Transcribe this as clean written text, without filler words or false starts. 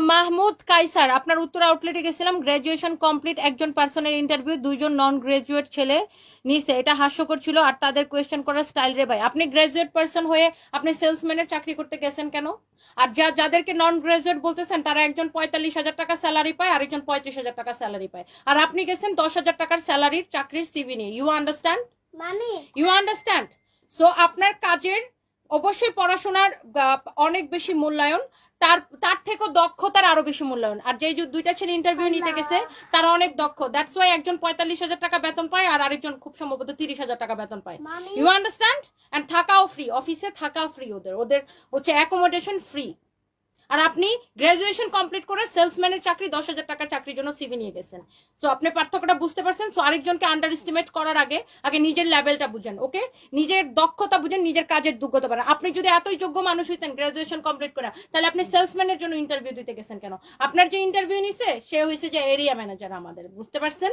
মাহমুদ কাইসার, আপনার উত্তর আউটলেটে গেছিলাম, গ্রাজুয়েশন কমপ্লিট একজন পার্সনের ইন্টারভিউ, দুইজন নন গ্রাজুয়েট ছেলে নিছে, এটা হাস্যকর ছিল। আর তাদের কোয়েশ্চেন করার স্টাইল রে ভাই, আপনি গ্রাজুয়েট পার্সন হয়ে আপনি সেলসম্যানের চাকরি করতে গেছেন কেন? আর যাদেরকে নন গ্রাজুয়েট বলতেছেন তারা একজন 45,000 টাকা স্যালারি পায়, আর একজন 35,000 টাকা স্যালারি পায়, আর আপনি গেছেন 10,000 টাকার স্যালারির চাকরির সিভি নিয়ে। You understand? You understand? So আপনার কাজের অবশ্যই পড়াশোনার অনেক বেশি মূল্যায়ন, তার থেকেও দক্ষতার আরো বেশি মূল্যায়ন। আর যে দুইটা ছেলে ইন্টারভিউ নিতে গেছে তারা অনেক দক্ষ, দ্যাটস ওয়াই একজন 45,000 টাকা বেতন পায় আর আরেকজন খুব সম্ভবত 30,000 টাকা বেতন পায়। You understand? এন্ড থাকাও ফ্রি, অফিসে থাকা ফ্রি, ওদের হচ্ছে অ্যাকোমোডেশন ফ্রি। আর আপনি গ্রাজুয়েশন কমপ্লিট করে সেলসম্যানের চাকরি 10,000 টাকার চাকরির জন্য সিভি নিয়ে গেছেন। সো আপনি পার্থক্যটা বুঝতে পারছেন? সো আরেকজনকে আন্ডার এস্টিমেট করার আগে নিজের লেভেলটা বুঝেন, ওকে? নিজের দক্ষতা বুঝেন, নিজের কাজের যোগ্যতা বাড়ান। আপনি যদি এতই যোগ্য মানুষ হইতেন গ্রাজুয়েশন কমপ্লিট করে, তাহলে আপনি সেলসম্যানের জন্য ইন্টারভিউ দিতে গেছেন কেন? আপনার যে ইন্টারভিউ নিছে সে হয়েছে যে এরিয়া ম্যানেজার আমাদের, বুঝতে পারছেন?